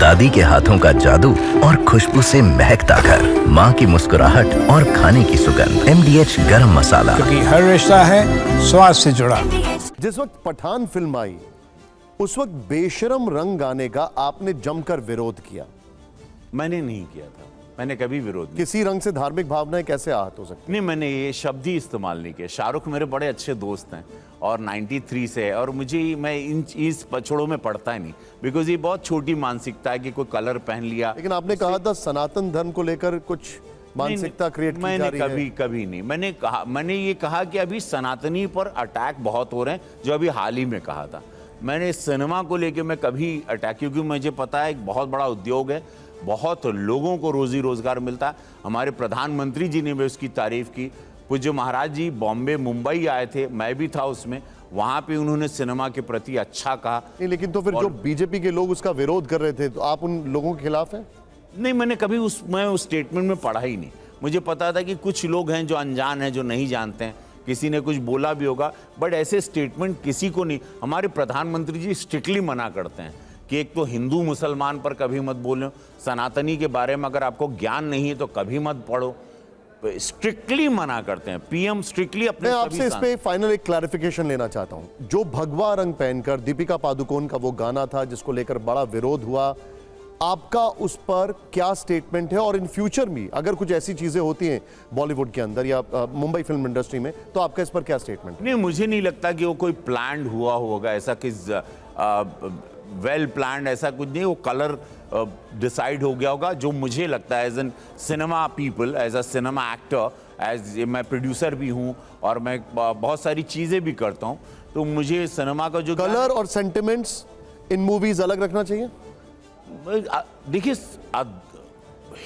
दादी के हाथों का जादू और खुशबू से महकता घर, माँ की मुस्कुराहट और खाने की सुगंध। MDH गरम मसाला, क्योंकि हर रिश्ता है स्वाद से जुड़ा। जिस वक्त पठान फिल्म आई उस वक्त बेशरम रंग गाने का आपने जमकर विरोध किया। मैंने नहीं किया था, मैंने कभी विरोध नहीं। किसी रंग से धार्मिक भावनाएं कैसे आहत हो सकती? नहीं, मैंने ये शब्द ही इस्तेमाल नहीं किया। शाहरुख मेरे बड़े अच्छे दोस्त हैं और 93 से है, और मुझे मैं इस पछड़ों में पड़ता ही नहीं, बिकॉज ये बहुत छोटी मानसिकता है कि कोई कलर पहन लिया। लेकिन आपने कहा था सनातन धर्म को लेकर कुछ मानसिकता क्रिएट की जा रही है। मैंने कभी नहीं, मैंने ये कहा कि अभी सनातनी पर अटैक बहुत हो रहे हैं, जो अभी हाल ही में कहा था। मैंने सिनेमा को लेके मैं कभी अटैक, क्योंकि मुझे पता है एक बहुत बड़ा उद्योग है, बहुत लोगों को रोजी रोजगार मिलता है। हमारे प्रधानमंत्री जी ने भी उसकी तारीफ की। पूज्य महाराज जी बॉम्बे मुंबई आए थे, मैं भी था उसमें, वहां पे उन्होंने सिनेमा के प्रति अच्छा कहा। नहीं, लेकिन तो फिर जो बीजेपी के लोग उसका विरोध कर रहे थे, तो आप उन लोगों के खिलाफ हैं? नहीं, मैंने कभी मैं उस स्टेटमेंट में पढ़ा ही नहीं। मुझे पता था कि कुछ लोग हैं जो अनजान हैं, जो नहीं जानते हैं, किसी ने कुछ बोला भी होगा, बट ऐसे स्टेटमेंट किसी को नहीं। हमारे प्रधानमंत्री जी स्ट्रिक्टली मना करते हैं कि एक तो हिंदू मुसलमान पर कभी मत बोलो, सनातनी के बारे में अगर आपको ज्ञान नहीं है तो कभी मत पढ़ो, स्ट्रिक्टली मना करते हैं। पीएम स्ट्रिक्टली अपने। मैं आपसे इस पे फाइनल एक क्लैरिफिकेशन लेना चाहता हूं। जो भगवा रंग पहनकर दीपिका पादुकोण का वो गाना था जिसको लेकर बड़ा विरोध हुआ, आपका उस पर क्या स्टेटमेंट है? और इन फ्यूचर में अगर कुछ ऐसी चीजें होती हैं बॉलीवुड के अंदर या मुंबई फिल्म इंडस्ट्री में, तो आपका इस पर क्या स्टेटमेंट है? नहीं, मुझे नहीं लगता कि वो कोई प्लान्ड हुआ होगा, ऐसा कि वेल प्लान्ड ऐसा कुछ नहीं। वो कलर डिसाइड हो गया होगा। जो मुझे लगता है as an cinema people, as a cinema actor, as मैं प्रोड्यूसर भी हूँ और मैं बहुत सारी चीज़ें भी करता हूँ, तो मुझे सिनेमा का जो कलर और सेंटिमेंट्स इन मूवीज अलग रखना चाहिए। देखिए,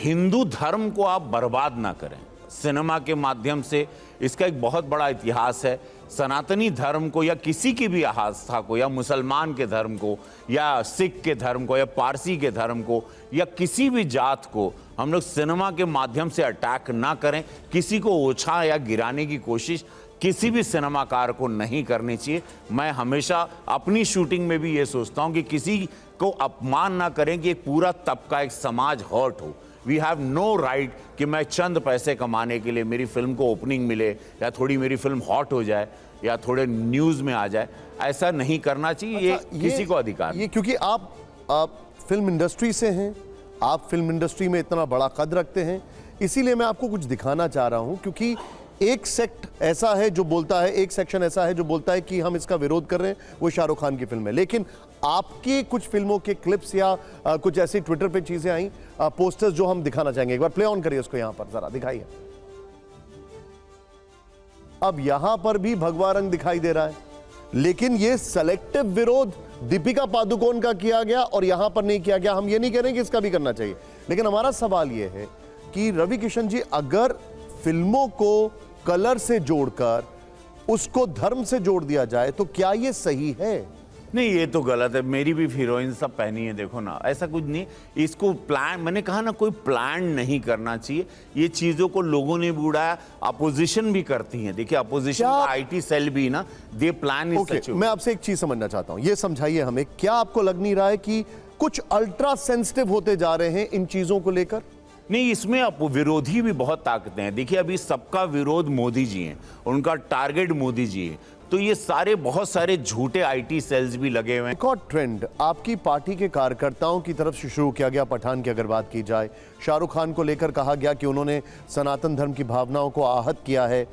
हिंदू धर्म को आप बर्बाद ना करें सिनेमा के माध्यम से। इसका एक बहुत बड़ा इतिहास है। सनातनी धर्म को या किसी की भी आस्था को, या मुसलमान के धर्म को, या सिख के धर्म को, या पारसी के धर्म को, या किसी भी जात को हम लोग सिनेमा के माध्यम से अटैक ना करें। किसी को ओछा या गिराने की कोशिश किसी भी सिनेमाकार को नहीं करनी चाहिए। मैं हमेशा अपनी शूटिंग में भी ये सोचता हूं कि किसी को अपमान ना करें कि एक पूरा तबका, एक समाज हर्ट हो। वी हैव नो राइट कि मैं चंद पैसे कमाने के लिए मेरी फिल्म को ओपनिंग मिले, या थोड़ी मेरी फिल्म हॉट हो जाए, या थोड़े न्यूज में आ जाए, ऐसा नहीं करना चाहिए। अच्छा, ये किसी को अधिकार ये क्योंकि आप फिल्म इंडस्ट्री से हैं, आप फिल्म इंडस्ट्री में इतना बड़ा कद रखते हैं, इसीलिए मैं आपको कुछ दिखाना चाह रहा हूं। क्योंकि एक सेक्ट ऐसा है जो बोलता है, एक सेक्शन ऐसा है जो बोलता है कि हम इसका विरोध कर रहे हैं, वो शाहरुख खान की फिल्म है। लेकिन आपकी कुछ फिल्मों के क्लिप्स या कुछ ऐसी ट्विटर पे चीजें आई, पोस्टर्स, जो हम दिखाना चाहेंगे। एक बार प्ले ऑन करिए उसको, यहां पर जरा दिखाइए। अब यहां पर भी भगवा रंग दिखाई दे रहा है, लेकिन ये सेलेक्टिव विरोध दीपिका पादुकोण का किया गया और यहां पर नहीं किया गया। हम ये नहीं कह रहे कि इसका भी करना चाहिए, लेकिन हमारा सवाल यह है कि रवि किशन जी, अगर फिल्मों को कलर से जोड़कर उसको धर्म से जोड़ दिया जाए तो क्या ये सही है? नहीं, ये तो गलत है। मेरी भी हीरोइन सब पहनी है, देखो ना, ऐसा कुछ नहीं। इसको प्लान, मैंने कहा ना, कोई प्लान नहीं करना चाहिए। ये चीजों को लोगों ने भी उड़ाया, अपोजिशन भी करती है। देखिए, अपोजिशन का आईटी सेल भी ना, दे प्लान इज सच। मैं आपसे एक चीज समझना चाहता हूं, ये समझाइए हमें, क्या आपको लग नहीं रहा है कि कुछ अल्ट्रा सेंसिटिव होते जा रहे हैं इन चीजों को लेकर? नहीं, इसमें अब विरोधी भी बहुत ताकतें हैं। देखिए, अभी सबका विरोध मोदी जी हैं, उनका टारगेट मोदी जी है, तो ये सारे बहुत सारे झूठे आईटी सेल्स भी लगे हुए हैं। एक और ट्रेंड आपकी पार्टी के कार्यकर्ताओं की तरफ से शुरू किया गया, पठान की अगर बात की जाए, शाहरुख खान को लेकर कहा गया कि उन्होंने सनातन धर्म की भावनाओं को आहत किया है।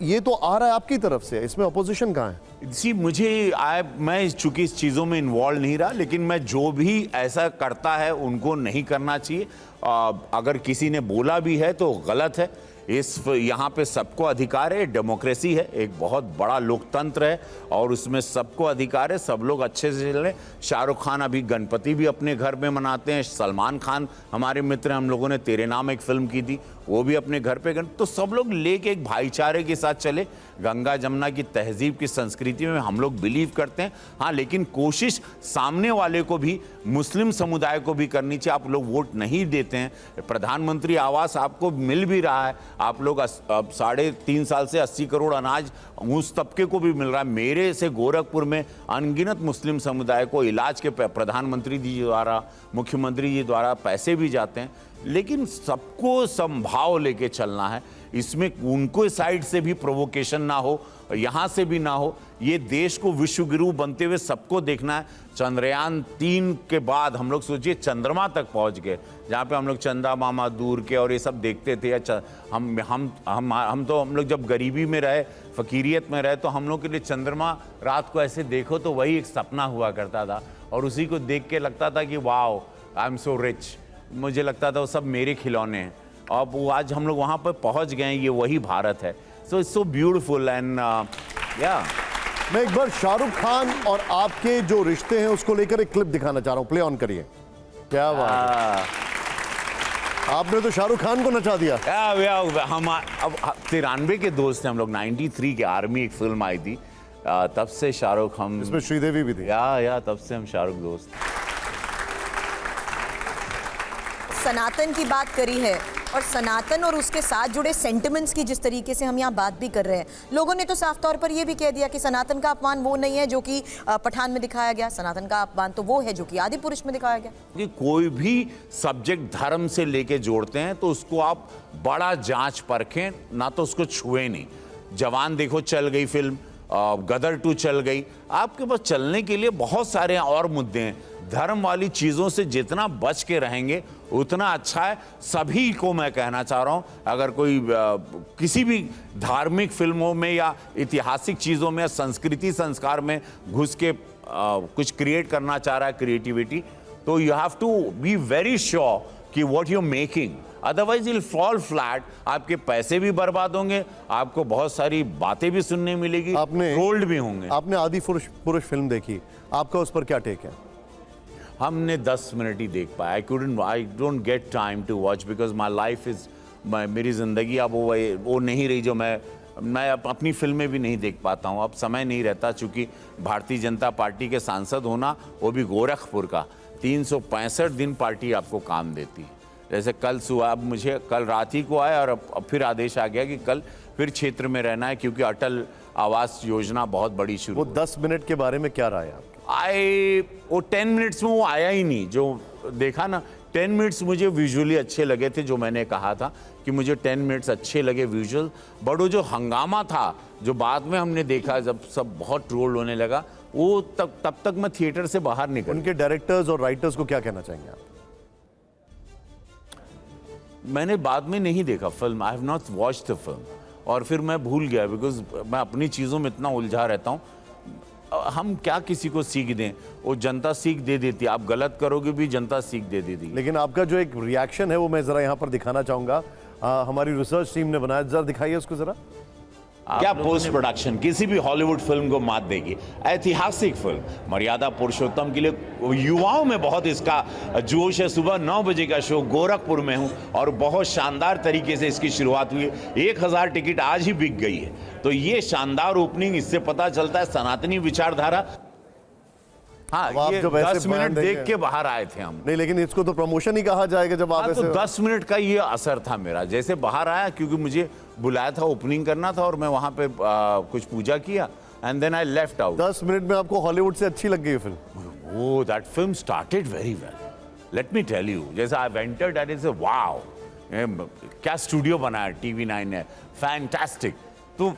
ये तो आ रहा है आपकी तरफ से, इसमें अपोजिशन कहाँ है? जी, मैं चूंकि इस चीज़ों में इन्वॉल्व नहीं रहा, लेकिन मैं जो भी ऐसा करता है उनको नहीं करना चाहिए। अगर किसी ने बोला भी है तो गलत है। यहाँ पे सबको अधिकार है, डेमोक्रेसी है, एक बहुत बड़ा लोकतंत्र है और उसमें सबको अधिकार है, सब लोग अच्छे से चलें। शाहरुख खान अभी गणपति भी अपने घर में मनाते हैं। सलमान खान हमारे मित्र हैं, हम लोगों ने तेरे नाम एक फिल्म की थी, वो भी अपने घर पे गए, तो सब लोग लेके एक भाईचारे के साथ चले। गंगा जमुना की तहजीब की संस्कृति में हम लोग बिलीव करते हैं, हाँ, लेकिन कोशिश सामने वाले को भी, मुस्लिम समुदाय को भी करनी चाहिए। आप लोग वोट नहीं देते हैं, प्रधानमंत्री आवास आपको मिल भी रहा है, आप लोग अब 3.5 साल से 80 करोड़ अनाज उस तबके को भी मिल रहा है। मेरे से गोरखपुर में अनगिनत मुस्लिम समुदाय को इलाज के प्रधानमंत्री जी द्वारा, मुख्यमंत्री जी द्वारा पैसे भी जाते हैं, लेकिन सबको संभाव लेके चलना है। इसमें उनको साइड से भी प्रोवोकेशन ना हो, यहाँ से भी ना हो। ये देश को विश्व गुरु बनते हुए सबको देखना है। चंद्रयान 3 के बाद हम लोग सोचिए चंद्रमा तक पहुंच गए, जहाँ पे हम लोग चंदा मामा दूर के और ये सब देखते थे। हम लोग जब गरीबी में रहे, फकीरियत में रहे, तो हम लोग के लिए चंद्रमा रात को ऐसे देखो तो वही एक सपना हुआ करता था, और उसी को देख के लगता था कि wow, I am so rich. मुझे लगता था वो सब मेरे खिलौने हैं। अब वो आज हम लोग वहाँ पर पहुँच गए हैं, ये वही भारत है। So it's so beautiful and या मैं एक बार शाहरुख खान और आपके जो रिश्ते हैं उसको लेकर एक क्लिप दिखाना चाह रहा हूं, प्ले ऑन करिए। क्या बात है, आपने तो शाहरुख खान को नचा दिया। हम अब 93 के दोस्त हैं हम लोग। 93 की आर्मी एक फिल्म आई थी, तब से शाहरुख, हम इसमें श्रीदेवी भी थी। या तब से हम शाहरुख दोस्त। सनातन की बात करी है, और सनातन और उसके साथ जुड़े सेंटिमेंट्स की जिस तरीके से हम यहाँ बात भी कर रहे हैं, लोगों ने तो साफ तौर पर ये भी कह दिया कि सनातन का अपमान वो नहीं है जो कि पठान में दिखाया गया, सनातन का अपमान तो वो है जो कि आदि पुरुष में दिखाया गया। कि कोई भी सब्जेक्ट धर्म से लेके जोड़ते हैं तो उसको आप बड़ा जांच परखें, ना तो उसको छुए नहीं। जवान देखो चल गई फिल्म, गदर 2 चल गई, आपके पास चलने के लिए बहुत सारे और मुद्दे हैं। धर्म वाली चीज़ों से जितना बच के रहेंगे उतना अच्छा है। सभी को मैं कहना चाह रहा हूँ, अगर कोई किसी भी धार्मिक फिल्मों में या ऐतिहासिक चीज़ों में या संस्कृति संस्कार में घुस के कुछ क्रिएट करना चाह रहा है, क्रिएटिविटी, तो you have to be very sure कि what you making, otherwise it'll fall flat. आपके पैसे भी बर्बाद होंगे, आपको बहुत सारी बातें भी सुनने मिलेगी, ट्रोल्ड भी होंगे। आपने आदि पुरुष फिल्म देखी, आपका उस पर क्या टेक है? हमने 10 मिनट ही देख पाया। I don't get time to watch because my life is, मेरी ज़िंदगी अब वो नहीं रही जो मैं अपनी फिल्में भी नहीं देख पाता हूँ। अब समय नहीं रहता, चूँकि भारतीय जनता पार्टी के सांसद होना, वो भी गोरखपुर का, 365 दिन पार्टी आपको काम देती है। जैसे कल सुबह, अब मुझे कल रात ही को आया और अब फिर आदेश आ गया कि कल फिर क्षेत्र में रहना है, क्योंकि अटल आवास योजना बहुत बड़ी शुरू। वो 10 मिनट के बारे में क्या राय है आपकी? वो 10 मिनट्स में वो आया ही नहीं। जो देखा ना, 10 मिनट्स मुझे विजुअली अच्छे लगे थे, जो मैंने कहा था कि मुझे 10 मिनट्स अच्छे लगे विजुअल। बट वो जो हंगामा था, जो बाद में हमने देखा जब सब बहुत ट्रोल होने लगा, वो तब तक मैं थिएटर से बाहर निकल। उनके डायरेक्टर्स और राइटर्स को क्या कहना चाहेंगे आप? मैंने बाद में नहीं देखा film, I have not watched the film, और फिर मैं भूल गया, बिकॉज मैं अपनी चीज़ों में इतना उलझा रहता हूँ। हम क्या किसी को सीख दें, वो जनता सीख दे देती है। आप गलत करोगे भी जनता सीख दे देती है। लेकिन आपका जो एक रिएक्शन है वो मैं जरा यहाँ पर दिखाना चाहूंगा। हमारी रिसर्च टीम ने बनाया, जरा दिखाइए उसको जरा। क्या पोस्ट प्रोडक्शन किसी भी हॉलीवुड फिल्म को मात देगी। ऐतिहासिक फिल्म मर्यादा पुरुषोत्तम के लिए युवाओं में बहुत इसका जोश है। सुबह 9 बजे का शो, गोरखपुर में हूं और बहुत शानदार तरीके से इसकी शुरुआत हुई। 1000 टिकट आज ही बिक गई है, तो ये शानदार ओपनिंग, इससे पता चलता है सनातनी विचारधारा। हाँ, ये 10 मिनट देख के बाहर आए थे हम। नहीं, लेकिन इसको तो प्रमोशन ही कहा जाएगा जब आप तो 10 मिनट का ये असर था मेरा। जैसे बाहर आया, क्योंकि मुझे बुलाया था, ओपनिंग करना था, और मैं वहां पे कुछ पूजा किया, and then I left out. 10 minute में आपको हॉलीवुड से अच्छी लग गई film? Oh, that film started very well, let me tell you. जैसे I entered, that is wow, क्या स्टूडियो बनाया TV9 ने, फैंटास्टिक। तो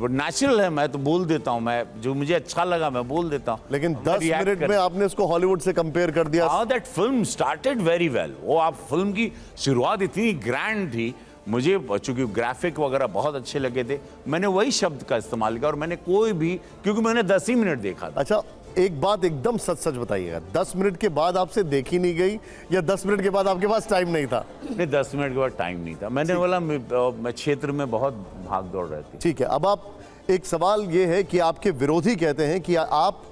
नेचुरल है, मैं तो बोल देता हूं, मैं जो मुझे अच्छा लगा मैं बोल देता हूं। लेकिन 10 मिनट में आपने इसको हॉलीवुड से कंपेयर कर दिया। That film started very well. वो आप फिल्म की शुरुआत इतनी ग्रैंड थी, मुझे चूंकि ग्राफिक वगैरह बहुत अच्छे लगे थे, मैंने वही शब्द का इस्तेमाल किया। और मैंने कोई भी, क्योंकि मैंने 10 ही मिनट देखा था। अच्छा, एक बात एकदम सच बताइएगा, 10 मिनट के बाद आपसे देखी नहीं गई, या 10 मिनट के बाद आपके पास टाइम नहीं था? नहीं, 10 मिनट के बाद टाइम नहीं था। मैंने बोला मैं क्षेत्र में बहुत भाग दौड़ रही थी। ठीक है, अब आप, एक सवाल ये है कि आपके विरोधी कहते हैं कि आप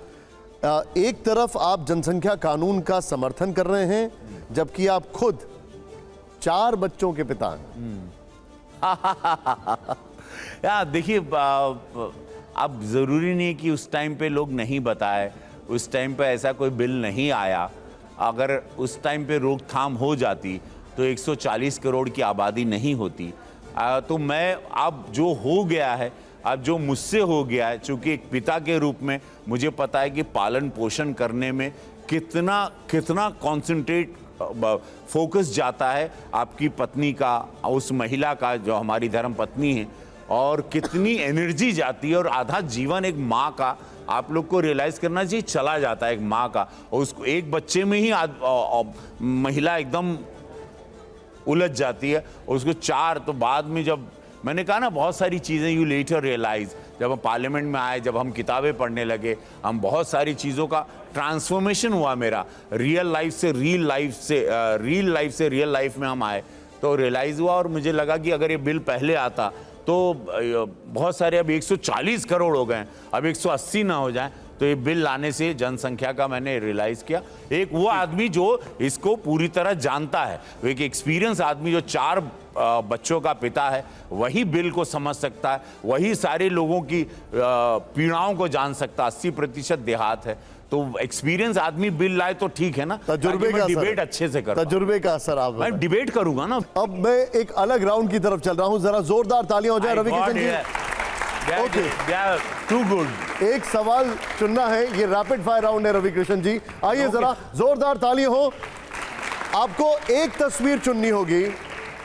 एक तरफ आप जनसंख्या कानून का समर्थन कर रहे हैं, जबकि आप खुद 4 बच्चों के पिता हैं। यार देखिए, अब जरूरी नहीं कि उस टाइम पे लोग नहीं बताए, उस टाइम पे ऐसा कोई बिल नहीं आया। अगर उस टाइम पे रोकथाम हो जाती तो 140 करोड़ की आबादी नहीं होती। तो मैं अब जो हो गया है, अब जो मुझसे हो गया है, चूंकि एक पिता के रूप में मुझे पता है कि पालन पोषण करने में कितना कॉन्सेंट्रेट फोकस जाता है आपकी पत्नी का, उस महिला का जो हमारी धर्म पत्नी है, और कितनी एनर्जी जाती है, और आधा जीवन एक माँ का आप लोग को रियलाइज करना चाहिए चला जाता है एक माँ का, और उसको एक बच्चे में ही महिला एकदम उलझ जाती है, और उसको 4, तो बाद में जब मैंने कहा ना बहुत सारी चीज़ें यू लेटर रियलाइज, जब हम पार्लियामेंट में आए, जब हम किताबें पढ़ने लगे, हम बहुत सारी चीज़ों का ट्रांसफॉर्मेशन हुआ मेरा, रियल लाइफ से रियल लाइफ में हम आए तो रियलाइज़ हुआ। और मुझे लगा कि अगर ये बिल पहले आता तो बहुत सारे, अब 140 करोड़ हो गए, अब 180 ना हो जाए, तो ये बिल लाने से जनसंख्या का मैंने रियलाइज किया। एक वो आदमी जो इसको पूरी तरह जानता है, वो एक एक्सपीरियंस आदमी जो 4 बच्चों का पिता है, वही बिल को समझ सकता है, वही सारे लोगों की पीड़ाओं को जान सकता है। 80% देहात है, तो एक्सपीरियंस आदमी बिल लाए तो ठीक है ना, तजुर्बे का डिबेट अच्छे से कर, तजुर्बे का असर। आप मैं डिबेट करूंगा ना। अब मैं एक अलग राउंड की तरफ चल रहा हूं, जरा जोरदार तालियां हो जाए Ravi Kishan ji. Okay, too good. एक सवाल चुनना है, ये रैपिड फायर राउंड है रवि किशन जी। आइए जरा जोरदार तालियां हो। आपको एक तस्वीर चुननी होगी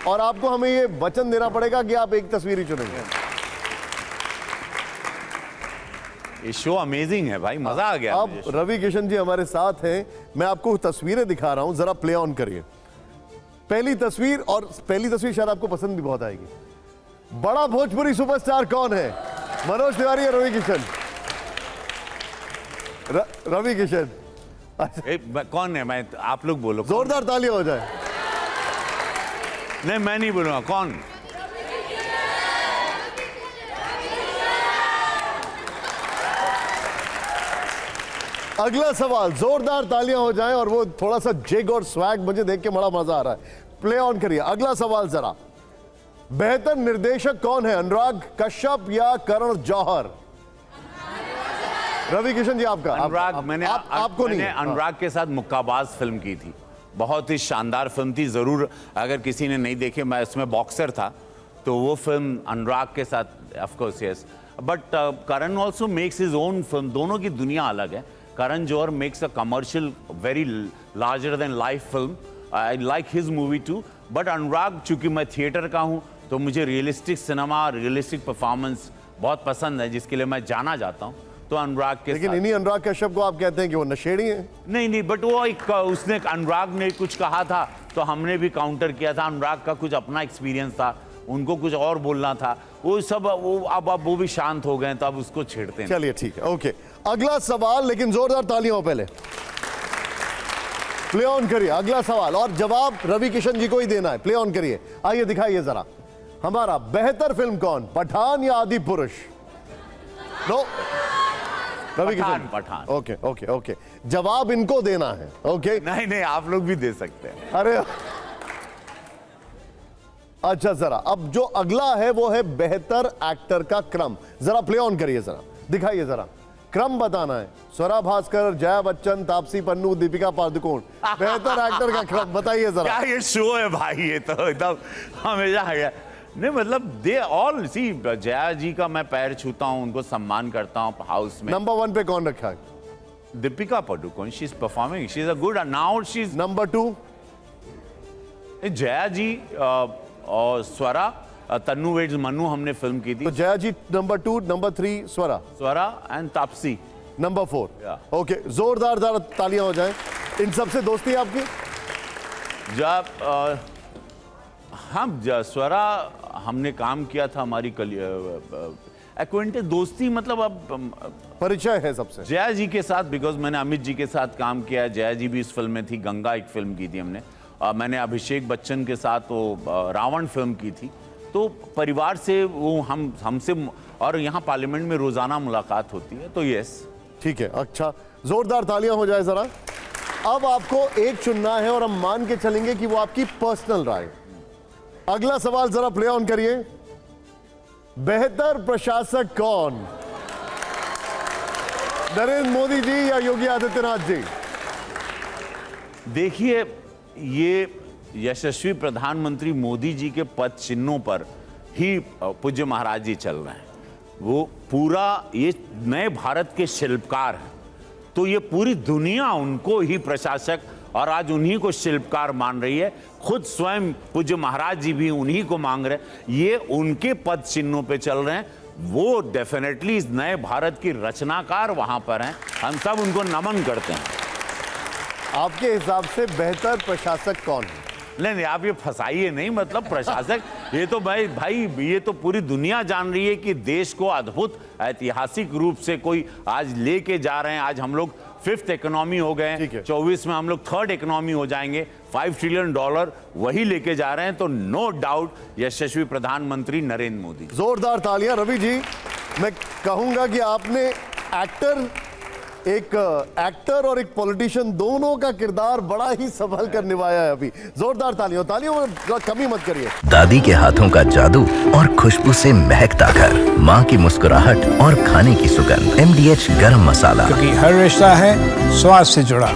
और आपको हमें ये वचन देना पड़ेगा कि आप एक तस्वीर ही चुनेंगे। ये शो अमेजिंग है भाई, मजा आ गया। अब रवि किशन जी हमारे साथ हैं, मैं आपको तस्वीरें दिखा रहा हूं, जरा प्ले ऑन करिए। पहली तस्वीर, और पहली तस्वीर शायद आपको पसंद भी बहुत आएगी। बड़ा भोजपुरी सुपरस्टार कौन है? मनोज तिवारी या रवि किशन? रवि किशन। कौन है? मैं, आप लोग बोलो। जोरदार तालियां हो जाए। नहीं, मैं नहीं बोलूंगा। कौन? अगला सवाल, जोरदार तालियां हो जाएं, और वो थोड़ा सा जिग और स्वैग मुझे देख के बड़ा मजा आ रहा है। प्ले ऑन करिए। अगला सवाल जरा, बेहतर निर्देशक कौन है, अनुराग कश्यप या करण जौहर? रवि किशन जी आपका। अनुराग। आपको नहीं। अनुराग के साथ मुक्काबाज फिल्म की थी, बहुत ही शानदार फिल्म थी। जरूर अगर किसी ने नहीं देखे, मैं इसमें बॉक्सर था, तो वो फिल्म अनुराग के साथ, of course yes. But Karan also makes his own film. दोनों की दुनिया अलग है। Karan Johar makes a commercial very larger than life film. I like his movie too. But Anurag, चूंकि मैं थिएटर का हूँ, तो मुझे रियलिस्टिक सिनेमा, रियलिस्टिक परफॉर्मेंस बहुत पसंद है, जिसके लिए मैं जाना जाता हूँ। तो अनुराग के, लेकिन इन्हीं अनुराग कश्यप को आप कहते हैं कि वो नशेड़ी हैं? नहीं, बट वो एक, उसने, अनुराग ने कुछ कहा था तो हमने भी काउंटर किया था। अनुराग का कुछ अपना एक्सपीरियंस था, उनको कुछ और बोलना था, वो सब वो अब वो भी शांत हो गए, तो अब उसको छेड़ते हैं। चलिए ठीक है, ओके। अगला सवाल, लेकिन जोरदार तालियां हो पहले। प्ले ऑन करिए अगला सवाल, और जवाब रवि किशन जी को ही देना है। प्ले ऑन करिए। आइए दिखाइए जरा हमारा बेहतर फिल्म कौन, पठान या Adipurush? No, Ravi Kishan. Pathaan. Okay okay okay, जवाब इनको देना है। ओके, नहीं, आप लोग भी दे सकते हैं। अरे अच्छा, जरा अब जो अगला है वो है बेहतर एक्टर का क्रम। जरा प्ले ऑन करिए, जरा दिखाइए, जरा क्रम बताना है। स्वरा भास्कर, जया बच्चन, तापसी पन्नू, दीपिका पादुकोण। बेहतर एक्टर का क्रम बताइए जरा। क्या ये शो है भाई? ये तो एकदम हमेशा है। नहीं, मतलब दे ऑल सी। जया जी का मैं पैर छूता हूँ, उनको सम्मान करता हूँ हाउस में। नंबर 1 पे कौन रखा है? Deepika Padukone. She is performing, she is a good, now she is. Number 2 Jaya ji और स्वरा, तन्नू वेड्स मन्नू हमने फिल्म की थी। तो Jaya ji number 2, number 3 Swara and Taapsee number 4। Yeah. Okay, जोरदार तालियां हो जाएं। इन सबसे दोस्ती है आपकी? जब हम स्वरा हमने काम किया था, हमारी एक्वेंटेंस, दोस्ती, मतलब अब परिचय है सबसे जया जी के साथ, बिकॉज मैंने अमित जी के साथ काम किया है। जया जी भी इस फिल्म में थी, गंगा एक फिल्म की थी हमने। मैंने अभिषेक बच्चन के साथ वो रावण फिल्म की थी। तो परिवार से वो हमसे, और यहाँ पार्लियामेंट में रोजाना मुलाकात होती है, तो यस। ठीक है, अच्छा, जोरदार तालियां हो जाए जरा। अब आपको एक चुनना है, और हम मान के चलेंगे कि वो आपकी पर्सनल राय। अगला सवाल जरा प्ले ऑन करिए। बेहतर प्रशासक कौन, नरेंद्र मोदी जी या योगी आदित्यनाथ जी? देखिए, ये यशस्वी प्रधानमंत्री मोदी जी के पद चिन्हों पर ही पूज्य महाराज जी चल रहे हैं। वो पूरा ये नए भारत के शिल्पकार हैं, तो ये पूरी दुनिया उनको ही प्रशासक और आज उन्हीं को शिल्पकार मान रही है। खुद स्वयं पूज्य महाराज जी भी उन्हीं को मांग रहे हैं। ये उनके पद चिन्हों पे चल रहे हैं। वो डेफिनेटली इस नए भारत की रचनाकार वहां पर हैं। हम सब उनको नमन करते हैं। आपके हिसाब से बेहतर प्रशासक कौन है? नहीं, आप ये फंसाइए नहीं। मतलब प्रशासक, ये तो भाई ये तो पूरी दुनिया जान रही है कि देश को अद्भुत ऐतिहासिक रूप से कोई आज लेके जा रहे हैं। आज हम लोग 5th इकोनॉमी हो गए हैं, 24 में हम लोग 3rd इकोनॉमी हो जाएंगे। $5 ट्रिलियन वही लेके जा रहे हैं। तो नो डाउट यशस्वी प्रधानमंत्री नरेंद्र मोदी। जोरदार तालियां। रवि जी, मैं कहूंगा कि आपने एक एक्टर और एक पॉलिटिशियन दोनों का किरदार बड़ा ही संभल कर निभाया है अभी। जोरदार तालियों में कमी मत करिए। दादी के हाथों का जादू और खुशबू से महकता घर, माँ की मुस्कुराहट और खाने की सुगंध। MDH गरम मसाला। क्योंकि हर रिश्ता है स्वाद से जुड़ा।